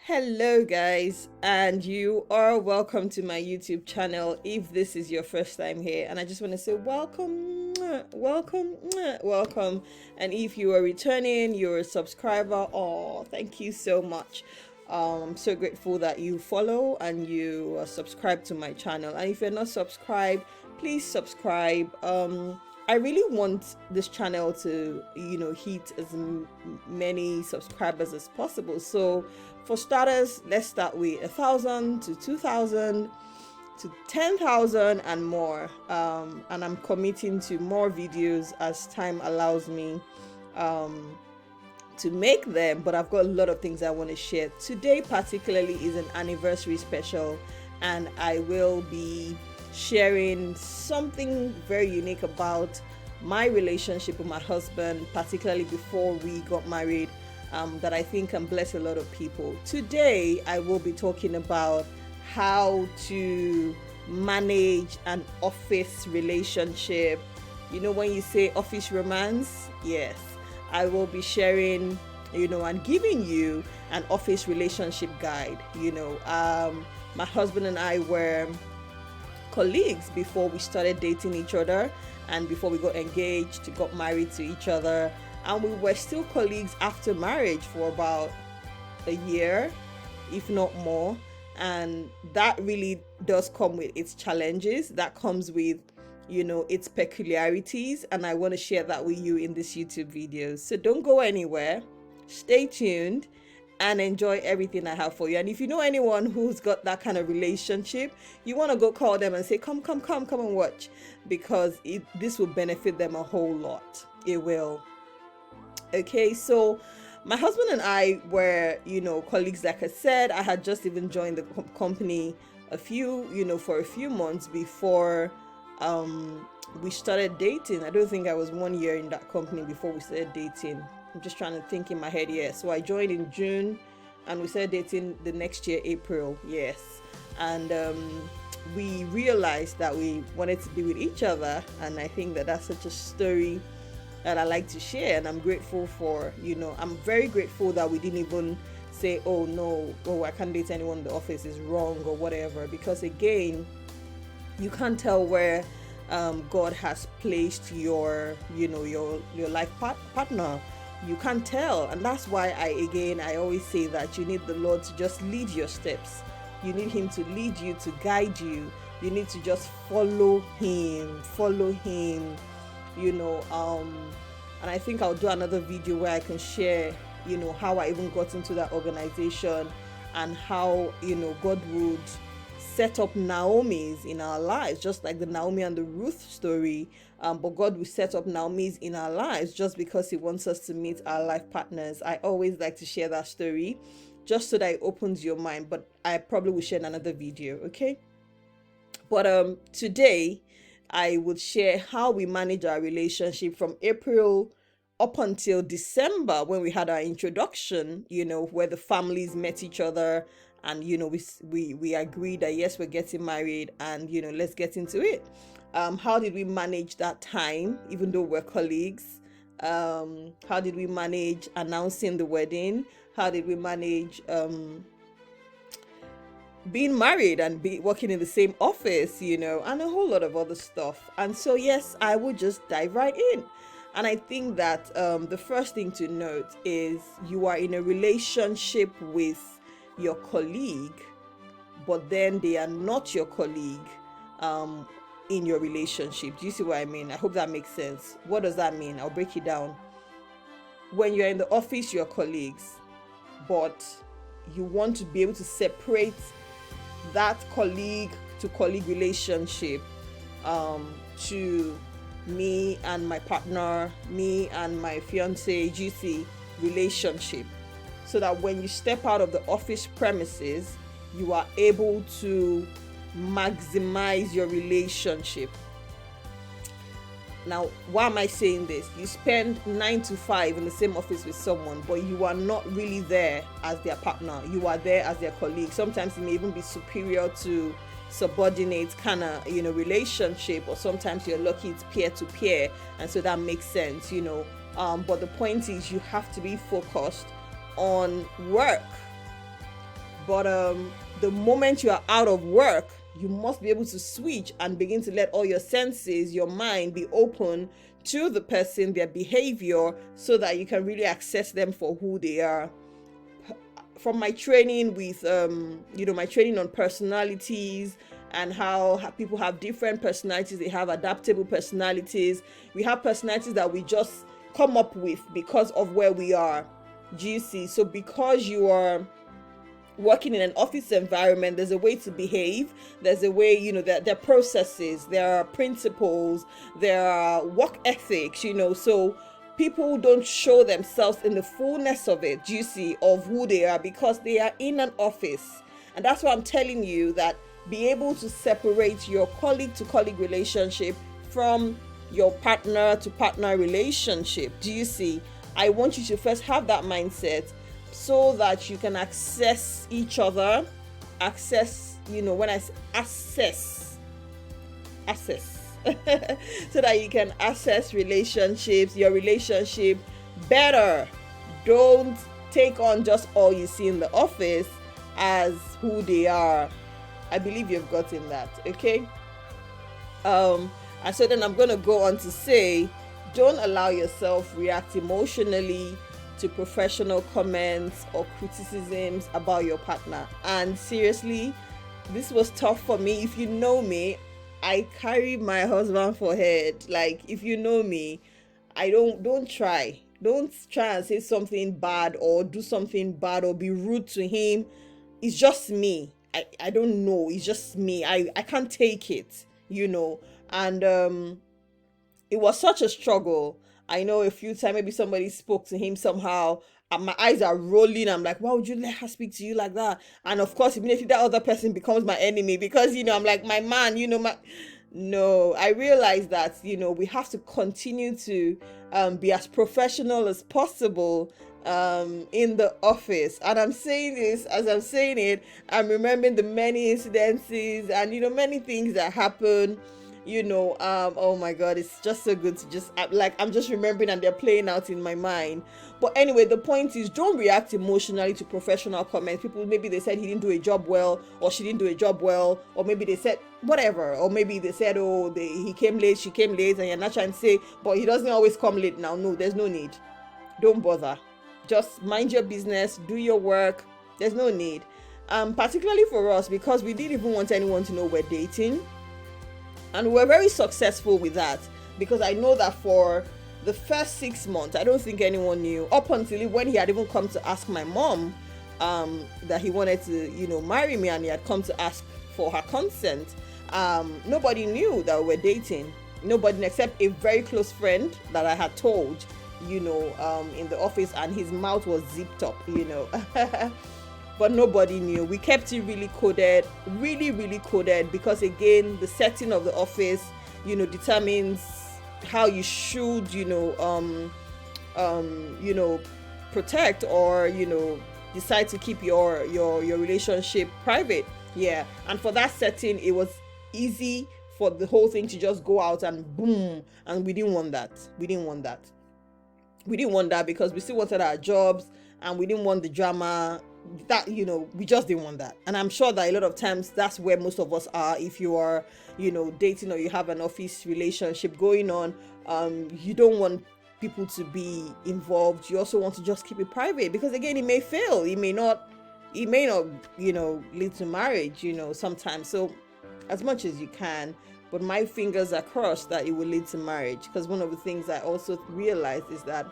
Hello, guys, and you are welcome to my YouTube channel. If this is your first time here, and I just want to say welcome, welcome, welcome. And if you are returning, you're a subscriber. Oh, thank you so much. I'm so grateful that you follow and you subscribe to my channel. And if you're not subscribed, please subscribe. I really want this channel to, hit as many subscribers as possible. So, for starters, let's start with 1,000 to 2,000 to 10,000 and more. And I'm committing to more videos as time allows me to make them. But I've got a lot of things I want to share. Today, particularly, is an anniversary special, and I will be sharing something very unique about my relationship with my husband, particularly before we got married, that I think can bless a lot of people. Today, I will be talking about how to manage an office relationship. You know, when you say office romance, yes, I will be sharing, and giving you an office relationship guide. My husband and I were colleagues before we started dating each other, and before we got engaged, got married to each other, and we were still colleagues after marriage for about a year, if not more. And that really does come with its challenges, that comes with its peculiarities, and I want to share that with you in this YouTube video. So don't go anywhere, stay tuned and enjoy everything I have for you. And if you know anyone who's got that kind of relationship, you want to go call them and say, come and watch, because this will benefit them a whole lot. It will. Okay, so my husband and I were, colleagues. Like I said, I had just even joined the company for a few months before we started dating. I don't think I was 1 year in that company before we started dating. I'm just trying to think in my head. Yeah, so I joined in June and we started dating the next year, April. Yes. And we realized that we wanted to be with each other. And I think that that's such a story that I like to share. And I'm grateful for, I'm very grateful that we didn't even say, oh no, I can't date anyone in the office, is wrong or whatever. Because again, you can't tell where God has placed your life partner. You can't tell. And that's why I always say that you need the Lord to just lead your steps. You need him to lead you, to guide you. You need to just follow him. And I think I'll do another video where I can share, how I even got into that organization, and how, God would set up Naomi's in our lives, just like the Naomi and the Ruth story. But God will set up Naomi's in our lives just because he wants us to meet our life partners. I always like to share that story just so that it opens your mind, but I probably will share in another video, okay? But today I would share how we manage our relationship from April up until December, when we had our introduction, where the families met each other, and we agreed that yes, we're getting married, and let's get into it. How did we manage that time, even though we're colleagues? How did we manage announcing the wedding? How did we manage being married and working in the same office, and a whole lot of other stuff? And so yes, I would just dive right in. And I think that the first thing to note is you are in a relationship with your colleague, but then they are not your colleague in your relationship. Do you see what I mean? I hope that makes sense. What does that mean? I'll break it down. When you're in the office, you're colleagues, but you want to be able to separate that colleague to colleague relationship to me and my partner, me and my fiance, GC relationship, so that when you step out of the office premises, you are able to maximize your relationship. Now, why am I saying this? You spend 9 to 5 in the same office with someone, but you are not really there as their partner. You are there as their colleague. Sometimes it may even be superior to subordinate kind of relationship, or sometimes you're lucky it's peer to peer, and so that makes sense. But the point is, you have to be focused on work. But the moment you are out of work, you must be able to switch and begin to let all your senses, your mind be open to the person, their behavior, so that you can really access them for who they are. From my training with my training on personalities and how people have different personalities. They have adaptable personalities. We have personalities that we just come up with because of where we are. Do you see? So because you are working in an office environment, there's a way to behave, there's a way, there are processes, there are principles, there are work ethics, so people don't show themselves in the fullness of it, do you see, of who they are, because they are in an office. And that's why I'm telling you that be able to separate your colleague to colleague relationship from your partner to partner relationship. Do you see? I want you to first have that mindset so that you can access each other. When I say access so that you can access relationships, your relationship better. Don't take on just all you see in the office as who they are. I believe you've gotten that, okay? And so then I'm going to go on to say, don't allow yourself react emotionally to professional comments or criticisms about your partner. And seriously, this was tough for me. If you know me, I carry my husband for head. Like, if you know me, don't try and say something bad or do something bad or be rude to him. It's just me. I don't know. It's just me. I can't take it, and it was such a struggle. I know a few times maybe somebody spoke to him somehow and my eyes are rolling. I'm like, why would you let her speak to you like that? And of course, immediately that other person becomes my enemy because, I'm like, my man, No, I realize that, we have to continue to be as professional as possible in the office. And I'm saying this, as I'm saying it, I'm remembering the many incidences and, many things that happen. Oh my god, it's just so good to just I'm just remembering and they're playing out in my mind. But anyway, the point is, don't react emotionally to professional comments. People, maybe they said he didn't do a job well, or she didn't do a job well, or maybe they said whatever, or maybe they said, he came late, she came late, and you're not trying to say, but he doesn't always come late now. No, there's no need. Don't bother. Just mind your business, do your work. There's no need. Particularly for us, because we didn't even want anyone to know we're dating. And we're very successful with that, because I know that for the first 6 months, I don't think anyone knew, up until when he had even come to ask my mom that he wanted to, marry me, and he had come to ask for her consent. Nobody knew that we were dating. Nobody except a very close friend that I had told, in the office, and his mouth was zipped up, But nobody knew. We kept it really coded, really, really coded, because again, the setting of the office, determines how you should, protect or, decide to keep your relationship private. Yeah. And for that setting, it was easy for the whole thing to just go out and boom. And we didn't want that. We didn't want that because we still wanted our jobs and we didn't want the drama. That we just didn't want that. And I'm sure that a lot of times that's where most of us are. If you are dating or you have an office relationship going on, you don't want people to be involved. You also want to just keep it private, because again, it may fail, it may not lead to marriage sometimes. So as much as you can, but my fingers are crossed that it will lead to marriage, because one of the things I also realized is that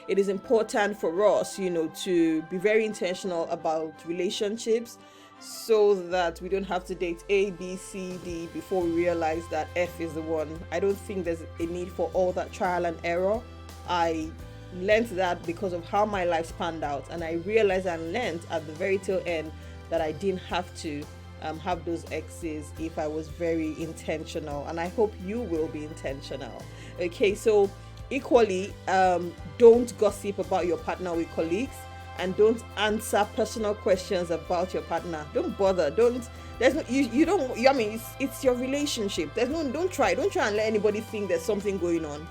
it is important for us, to be very intentional about relationships, so that we don't have to date A, B, C, D before we realize that F is the one. I don't think there's a need for all that trial and error. I learned that because of how my life spanned out, and I realized and learned at the very tail end that I didn't have to have those exes if I was very intentional, and I hope you will be intentional. Okay, so equally, don't gossip about your partner with colleagues, and don't answer personal questions about your partner. Don't bother. It's your relationship. Don't try and let anybody think there's something going on,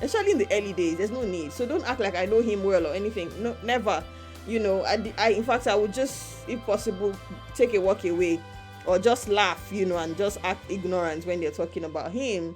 especially in the early days. There's no need. So don't act like I know him well or anything. No, never. I in fact, I would just, if possible, take a walk away, or just laugh, and just act ignorant when they're talking about him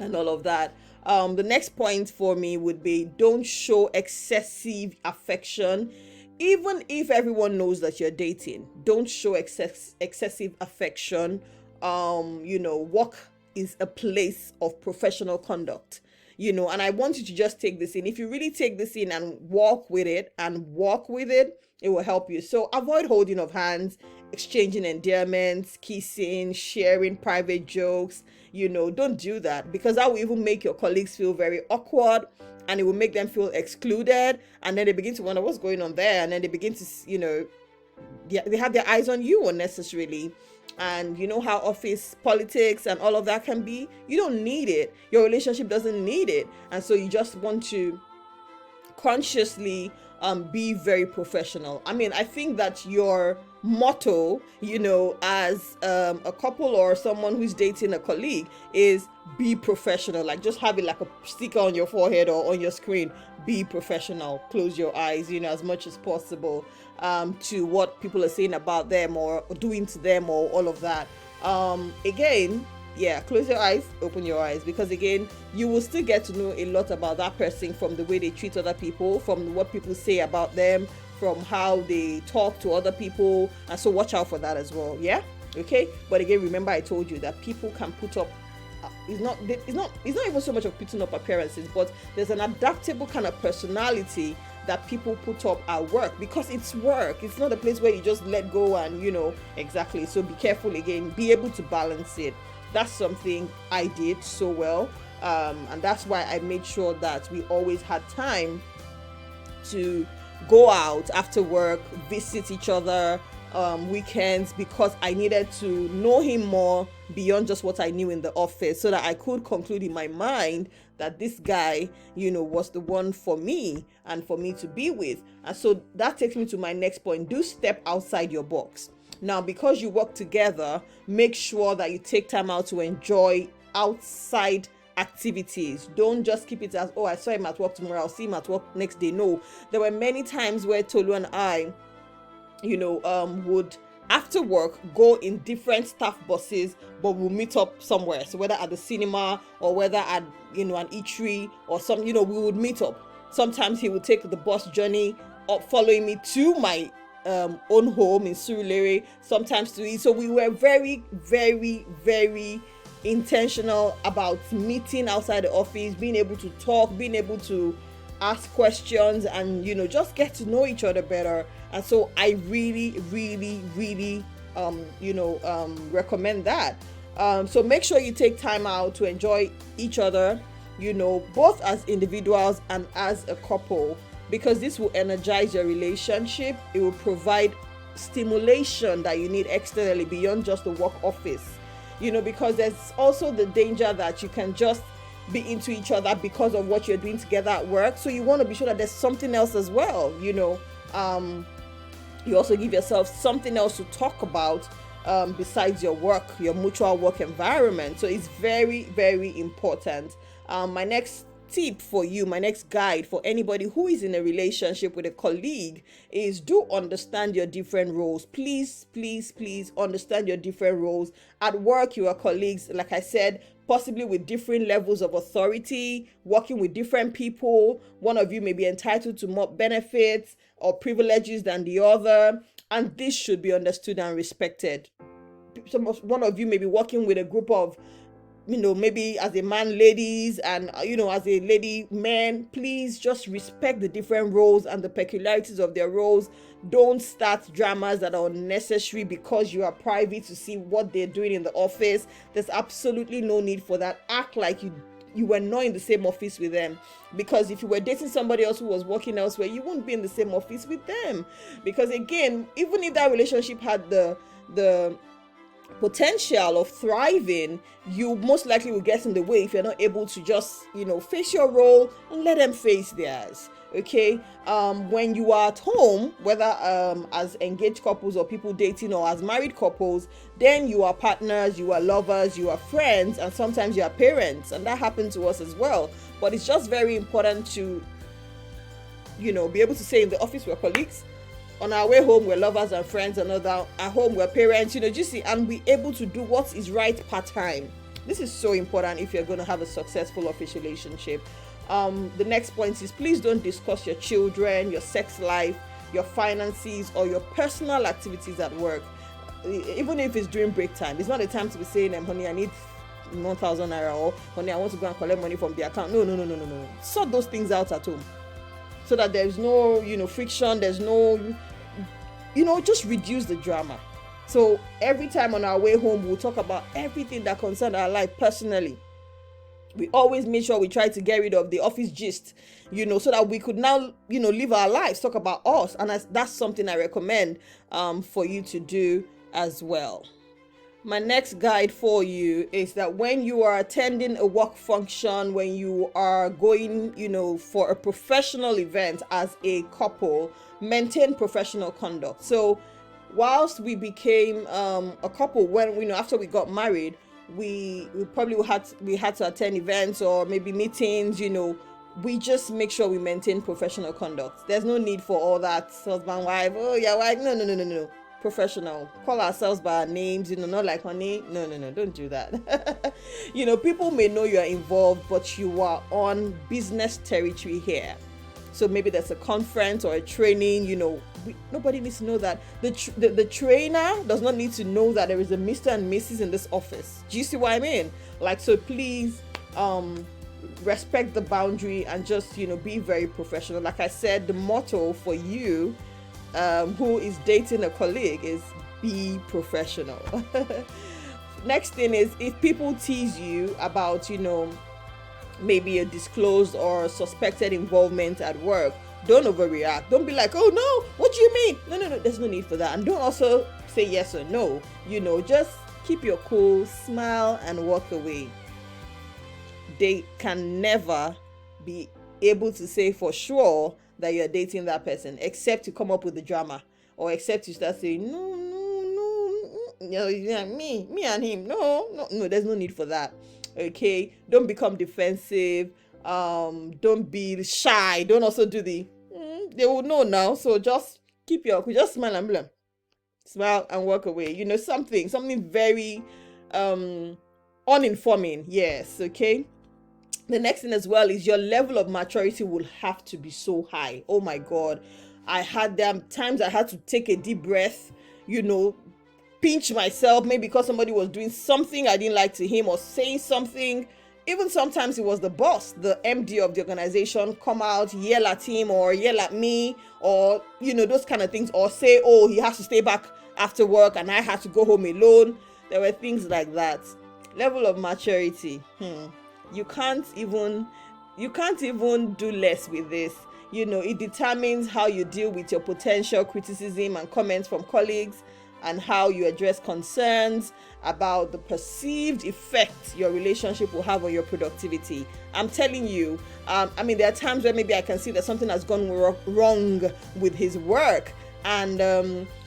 and all of that. The next point for me would be, don't show excessive affection. Even if everyone knows that you're dating, don't show excessive affection. Work is a place of professional conduct, and I want you to just take this in. If you really take this in and walk with it, it will help you. So avoid holding of hands, exchanging endearments, kissing, sharing private jokes. Don't do that, because that will even make your colleagues feel very awkward, and it will make them feel excluded, and then they begin to wonder what's going on there, and then they begin to, they have their eyes on you unnecessarily. And you know how office politics and all of that can be. You don't need it. Your relationship doesn't need it. And so you just want to consciously be very professional. I think that your motto, as a couple or someone who's dating a colleague, is be professional. Like, just have it like a sticker on your forehead or on your screen. Be professional. Close your eyes, as much as possible, to what people are saying about them or doing to them or all of that. Again, close your eyes, open your eyes, because again, you will still get to know a lot about that person from the way they treat other people, from what people say about them, from how they talk to other people, and so watch out for that as well. Okay. But again, remember, I told you that people can put up, it's not even so much of putting up appearances, but there's an adaptable kind of personality that people put up at work, because it's work. It's not a place where you just let go and exactly. So be careful. Again, be able to balance it. That's something I did so well, and that's why I made sure that we always had time to go out after work, visit each other, weekends, because I needed to know him more beyond just what I knew in the office, so that I could conclude in my mind that this guy, was the one for me and for me to be with. And so that takes me to my next point. Do step outside your box. Now, because you work together, make sure that you take time out to enjoy outside activities. Don't just keep it as, oh, I saw him at work tomorrow, I'll see him at work next day. No, there were many times where Tolu and I, would after work go in different staff buses, but we'll meet up somewhere. So whether at the cinema or whether at an eatery or some, we would meet up. Sometimes he would take the bus journey up following me to my own home in Surulere, sometimes to eat. So we were very, very, very intentional about meeting outside the office, being able to talk, being able to ask questions, and just get to know each other better. And so I really, really, really recommend that. So make sure you take time out to enjoy each other, both as individuals and as a couple, because this will energize your relationship. It will provide stimulation that you need externally beyond just the work office, because there's also the danger that you can just be into each other because of what you're doing together at work. So you want to be sure that there's something else as well. You also give yourself something else to talk about besides your work, your mutual work environment. So it's very, very important. My next tip for you, my next guide for anybody who is in a relationship with a colleague, is do understand your different roles. Please, please, please understand your different roles. At work, you are colleagues, like I said, possibly with different levels of authority, working with different people. One of you may be entitled to more benefits or privileges than the other, and this should be understood and respected. One of you may be working with a group of, maybe as a man, ladies, and, as a lady, men. Please just respect the different roles and the peculiarities of their roles. Don't start dramas that are unnecessary because you are privy to see what they're doing in the office. There's absolutely no need for that. Act like you were not in the same office with them, because if you were dating somebody else who was working elsewhere, you wouldn't be in the same office with them. Because again, even if that relationship had the potential of thriving, you most likely will get in the way if you're not able to just face your role and let them face theirs. Okay, when you are at home, whether as engaged couples or people dating, or as married couples, then you are partners, you are lovers, you are friends, and sometimes you are parents, and that happened to us as well. But it's just very important to be able to say in the office we're colleagues, on our way home we're lovers and friends, and at home we're parents, just see, and be able to do what is right part-time. This is so important if you're going to have a successful office relationship. The next point is, please don't discuss your children, your sex life, your finances, or your personal activities at work. Even if it's during break time, it's not a time to be saying, honey, I need 1,000 naira, or honey, I want to go and collect money from the account. No. Sort those things out at home, so that there's no, friction. There's no, just reduce the drama. So every time on our way home, we'll talk about everything that concerns our life personally. We always make sure we try to get rid of the office gist, so that we could now, live our lives, talk about us. And that's something I recommend for you to do as well. My next guide for you is that when you are attending a work function, when you are going, for a professional event as a couple, maintain professional conduct. So whilst we became a couple, when after we got married, we probably had to attend events or maybe meetings. We just make sure we maintain professional conduct. There's no need for all that husband wife, oh yeah, wife. No. Professional. Call ourselves by our names, not like honey. No, don't do that. People may know you are involved, but you are on business territory here. So maybe there's a conference or a training, nobody needs to know that. The trainer does not need to know that there is a Mr. and Mrs. in this office. Do you see what I mean? So please respect the boundary and just, be very professional. Like I said, the motto for you who is dating a colleague is be professional. Next thing is, if people tease you about, maybe a disclosed or suspected involvement at work, don't overreact. Don't be like, oh no, what do you mean? No, there's no need for that. And don't also say yes or no. Just keep your cool, smile, and walk away. They can never be able to say for sure that you're dating that person, except to come up with the drama, or except to start saying, no, me and him. No, there's no need for that. Okay, don't become defensive. Don't be shy. Don't also do the they will know now. So just keep your cool, just smile and blah. Smile and walk away. Something very uninforming. Yes, okay. The next thing as well is your level of maturity will have to be so high. Oh my God. I had times I had to take a deep breath, pinch myself, maybe because somebody was doing something I didn't like to him or saying something. Even sometimes it was the boss, the MD of the organization, come out, yell at him or yell at me, or, those kind of things, or say, oh, he has to stay back after work and I had to go home alone. There were things like that. Level of maturity. You can't even do less with this. It determines how you deal with your potential criticism and comments from colleagues, and how you address concerns about the perceived effect your relationship will have on your productivity. I'm telling you, there are times where maybe I can see that something has gone wrong with his work, and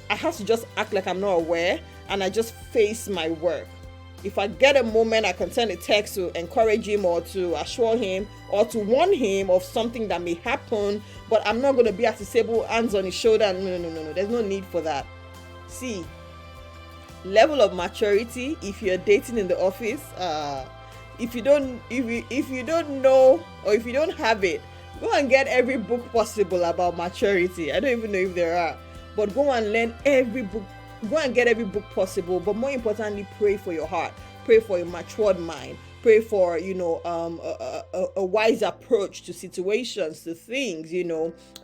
I have to just act like I'm not aware, and I just face my work. If I get a moment, I can send a text to encourage him or to assure him or to warn him of something that may happen, but I'm not going to be at his table, hands on his shoulder. No. There's no need for that. See, level of maturity, if you're dating in the office, if you don't know, or if you don't have it, go and get every book possible about maturity. I don't even know if there are, but go and learn every book. Go and get every book possible, but more importantly, pray for your heart, pray for a matured mind, pray for a wise approach to situations, to things,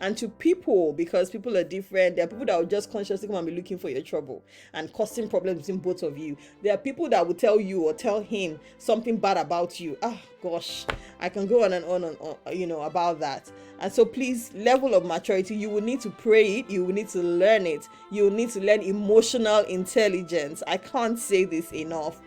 and to people, because people are different. There are people that will just consciously come and be looking for your trouble and causing problems between both of you. There are people that will tell you or tell him something bad about you. Gosh, I can go on and on about that. And so please, level of maturity, you will need to pray it, you will need to learn it, you will need to learn emotional intelligence. I can't say this enough.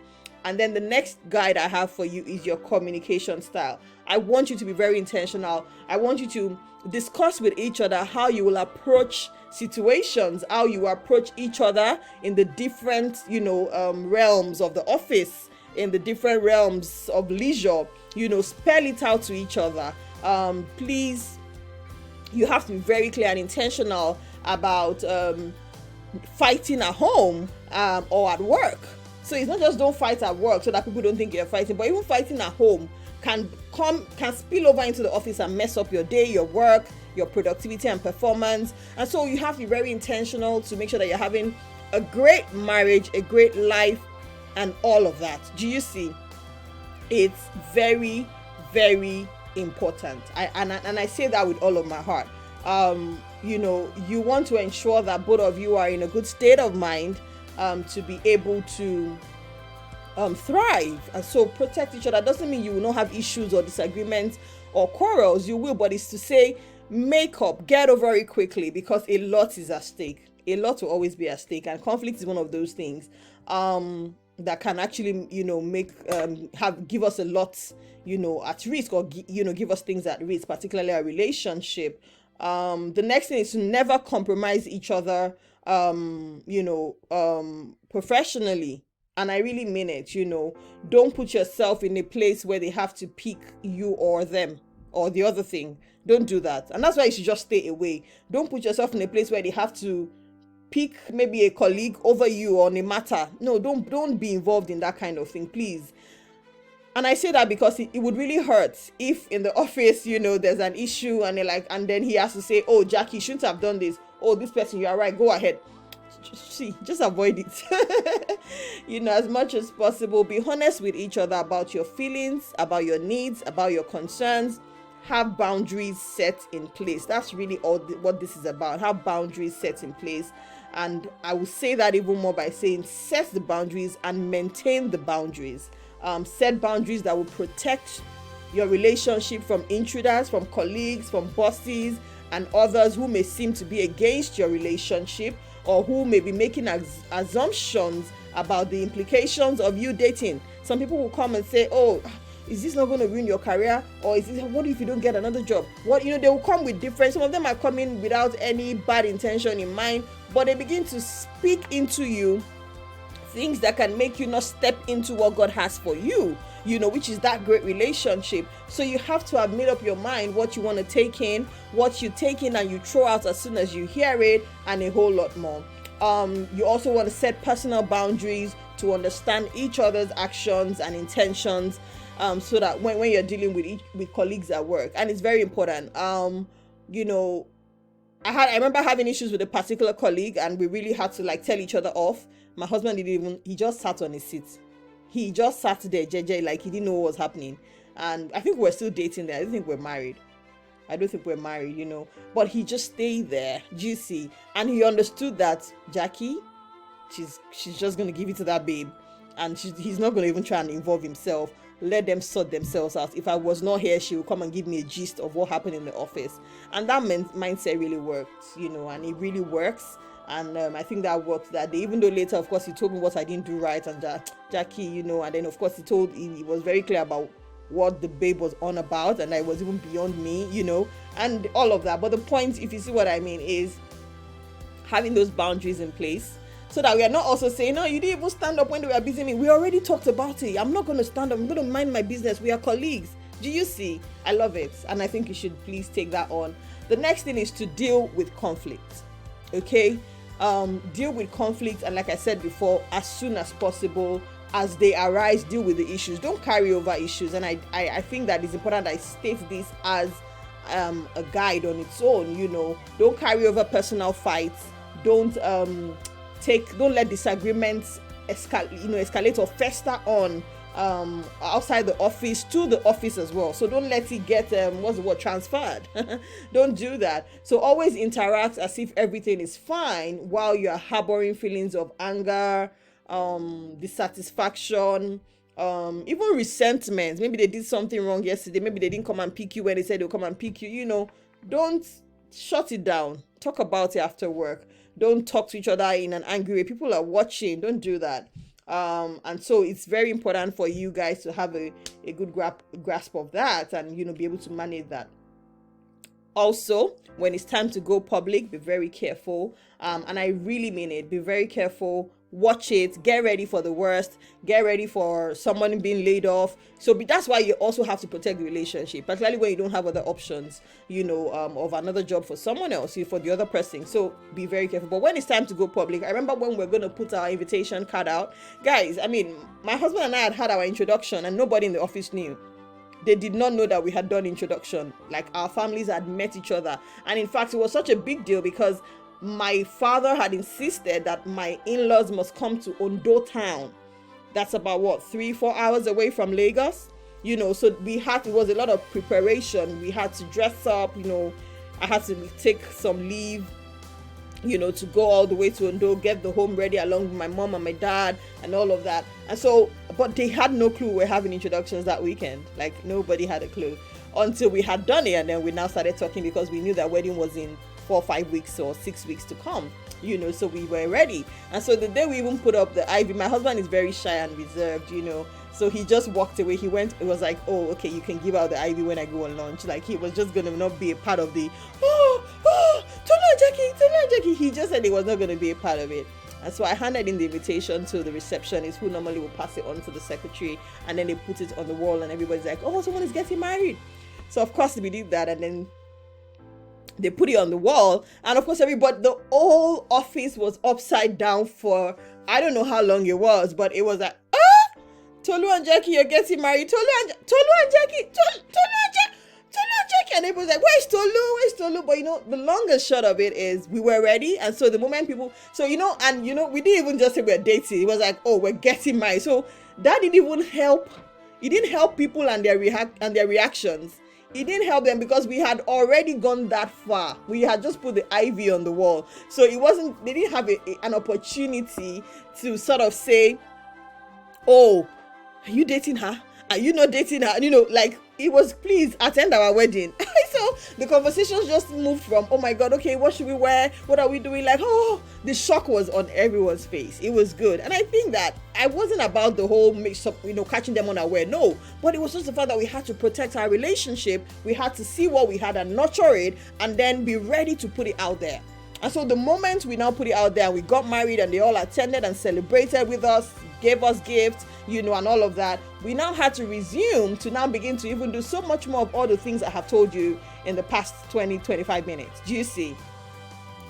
And then the next guide I have for you is your communication style. I want you to be very intentional. I want you to discuss with each other how you will approach situations, how you approach each other in the different, realms of the office, in the different realms of leisure. Spell it out to each other. Please You have to be very clear and intentional about fighting at home or at work. So it's not just don't fight at work so that people don't think you're fighting, but even fighting at home can spill over into the office and mess up your day, your work, your productivity and performance. And so you have to be very intentional to make sure that you're having a great marriage, a great life, and all of that. Do you see? It's very, very important. I say that with all of my heart. You want to ensure that both of you are in a good state of mind to be able to thrive. And so protect each other. Doesn't mean you will not have issues or disagreements or quarrels. You will, but it's to say make up, get over it quickly, because a lot is at stake. A lot will always be at stake, and conflict is one of those things that can actually make give us a lot at risk, or give us things at risk, particularly a relationship. The next thing is to never compromise each other professionally. And I really mean it. Don't put yourself in a place where they have to pick you or them or the other thing. Don't do that. And that's why you should just stay away. Don't put yourself in a place where they have to pick maybe a colleague over you on a matter. No, don't be involved in that kind of thing, please. And I say that because it would really hurt if in the office, there's an issue and then he has to say, oh, Jackie, you shouldn't have done this. Oh, this person, you are right, go ahead. Just avoid it. As much as possible, be honest with each other about your feelings, about your needs, about your concerns. Have boundaries set in place. That's really all what this is about. Have boundaries set in place. And I will say that even more by saying set the boundaries and maintain the boundaries. Set boundaries that will protect your relationship from intruders, from colleagues, from bosses, and others who may seem to be against your relationship, or who may be making assumptions about the implications of you dating. Some people will come and say, oh, is this not going to ruin your career? Or what if you don't get another job? They will come with different, some of them are coming without any bad intention in mind, but they begin to speak into you things that can make you not step into what God has for you, which is that great relationship. So you have to have made up your mind what you want to take in, what you take in and you throw out as soon as you hear it, and a whole lot more. You also want to set personal boundaries to understand each other's actions and intentions, so that when you're dealing with colleagues at work, and it's very important. I remember having issues with a particular colleague, and we really had to tell each other off. My husband he just sat on his seat. He just sat there, JJ, like he didn't know what was happening. And I think we're still dating there. I don't think we're married. But he just stayed there, do you see? And he understood that Jackie, she's just going to give it to that babe. And he's not going to even try and involve himself. Let them sort themselves out. If I was not here, she will come and give me a gist of what happened in the office. And that mindset really worked, and it really works. And I think that worked that day, even though later, of course, he told me what I didn't do right. And Jackie, and then, of course, he was very clear about what the babe was on about, and that it was even beyond me, and all of that. But the point, if you see what I mean, is having those boundaries in place, so that we are not also saying, no, you didn't even stand up when they were busy me. We already talked about it. I'm not going to stand up. I'm going to mind my business. We are colleagues. Do you see? I love it. And I think you should please take that on. The next thing is to deal with conflict. Okay? Deal with conflict. And like I said before, as soon as possible, as they arise, deal with the issues. Don't carry over issues. And I think that it's important that I state this as a guide on its own. Don't carry over personal fights. Don't let disagreements escalate or fester on outside the office to the office as well. So don't let it get transferred. Don't do that. So always interact as if everything is fine while you're harboring feelings of anger, dissatisfaction, even resentment. Maybe they did something wrong yesterday. Maybe they didn't come and pick you when they said they'll come and pick you. Don't shut it down. Talk about it after work. Don't talk to each other in an angry way. People are watching. Don't do that. And so it's very important for you guys to have a good grasp of that and, be able to manage that. Also, when it's time to go public, be very careful. And I really mean it. Be very careful watch it, get ready for the worst, get ready for someone being laid off. So that's why you also have to protect the relationship, particularly when you don't have other options, of another job for someone else, for the other person. So be very careful. But when it's time to go public, I remember when we're going to put our invitation card out, guys, I mean, my husband and I had our introduction and nobody in the office knew. They did not know that we had done introduction. Like, our families had met each other. And in fact, it was such a big deal because my father had insisted that my in-laws must come to Ondo town. That's about 3-4 hours away from Lagos. So it was a lot of preparation. We had to dress up, I had to take some leave, to go all the way to Ondo, get the home ready along with my mom and my dad and all of that. And so, but they had no clue we're having introductions that weekend. Like, nobody had a clue until we had done it. And then we now started talking because we knew that wedding was in 4 or 5 weeks or 6 weeks to come, so we were ready. And so the day we even put up the ivy, my husband is very shy and reserved, so he just walked away. It was like, oh, okay, you can give out the ivy when I go on lunch. Like, he was just going to not be a part of the, Jackie. He just said he was not going to be a part of it. And so I handed in the invitation to the receptionist, who normally will pass it on to the secretary, and then they put it on the wall and everybody's like, oh, someone is getting married. So of course we did that, and then they put it on the wall, and of course the whole office was upside down for I don't know how long it was, but it was like, Tolu and Jackie, you're getting married. Tolu and Jackie, and it was like, where's Tolu? But the long and short of it is we were ready, and so the moment people, we didn't even just say we're dating. It was like, oh, we're getting married. So that didn't even help. It didn't help people and their reactions. It didn't help them because we had already gone that far. We had just put the ivy on the wall. So they didn't have an opportunity to sort of say, oh, are you dating her? Are you not dating her? It was, please attend our wedding. So the conversations just moved from, oh my God, okay, what should we wear? What are we doing? Like, oh, the shock was on everyone's face. It was good. And I think that I wasn't about the whole mix up, catching them unaware. No, but it was just the fact that we had to protect our relationship. We had to see what we had and nurture it, and then be ready to put it out there. And so the moment we now put it out there, we got married and they all attended and celebrated with us, gave us gifts, and all of that, we now had to resume to now begin to even do so much more of all the things I have told you in the past 20-25 minutes. Do you see?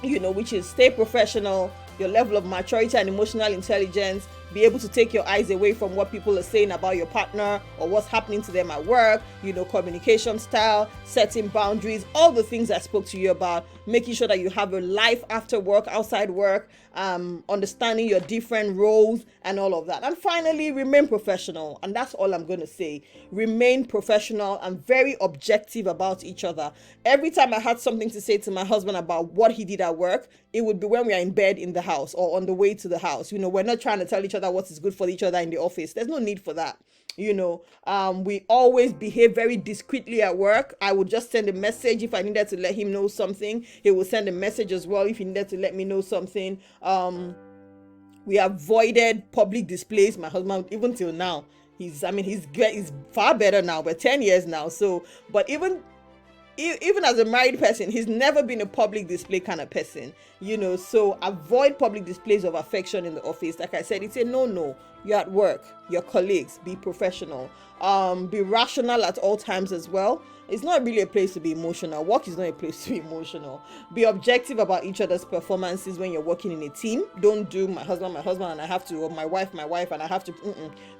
Which is stay professional, your level of maturity and emotional intelligence, be able to take your eyes away from what people are saying about your partner or what's happening to them at work, communication style, setting boundaries, all the things I spoke to you about, making sure that you have a life after work, outside work, understanding your different roles and all of that. And finally, remain professional. And that's all I'm going to say. Remain professional and very objective about each other. Every time I had something to say to my husband about what he did at work, it would be when we are in bed in the house or on the way to the house. We're not trying to tell each other what is good for each other in the office. There's no need for that. We always behave very discreetly at work. I would just send a message if I needed to let him know something. He will send a message as well if he needed to let me know something. We avoided public displays. My husband, even till now, he's far better now. We're 10 years now. So, but even as a married person, he's never been a public display kind of person, so avoid public displays of affection in the office. Like I said, it's a no. You're at work, your colleagues, be professional, be rational at all times as well. It's not really a place to be emotional. Work is not a place to be emotional. Be objective about each other's performances when you're working in a team. Don't do my husband and I have to, or my wife and I have to.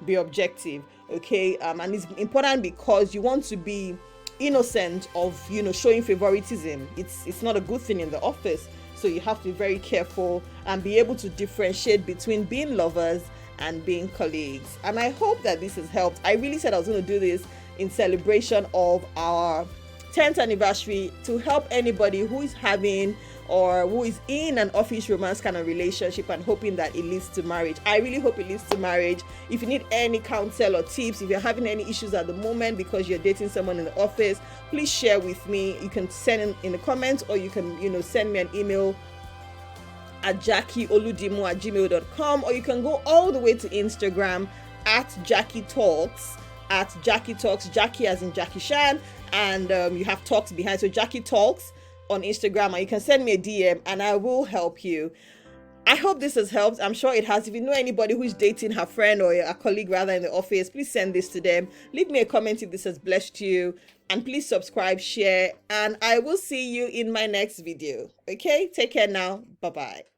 Be objective, okay? And it's important because you want to be innocent of showing favoritism. It's not a good thing in the office, so you have to be very careful and be able to differentiate between being lovers and being colleagues. And I hope that this has helped. I really said I was going to do this in celebration of our 10th anniversary to help anybody who is having or who is in an office romance kind of relationship and hoping that it leads to marriage. I really hope it leads to marriage. If you need any counsel or tips, if you're having any issues at the moment because you're dating someone in the office, please share with me. You can send in the comments, or you can send me an email at JackieOludimu@gmail.com, or you can go all the way to Instagram at Jackie Talks, Jackie as in Jackie Chan, and you have talks behind, so Jackie Talks on Instagram, and you can send me a DM and I will help you. I hope this has helped. I'm sure it has. If you know anybody who is dating her friend or a colleague rather in the office, please send this to them. Leave me a comment if this has blessed you. And please subscribe, share, and I will see you in my next video. Okay? Take care now. Bye-bye.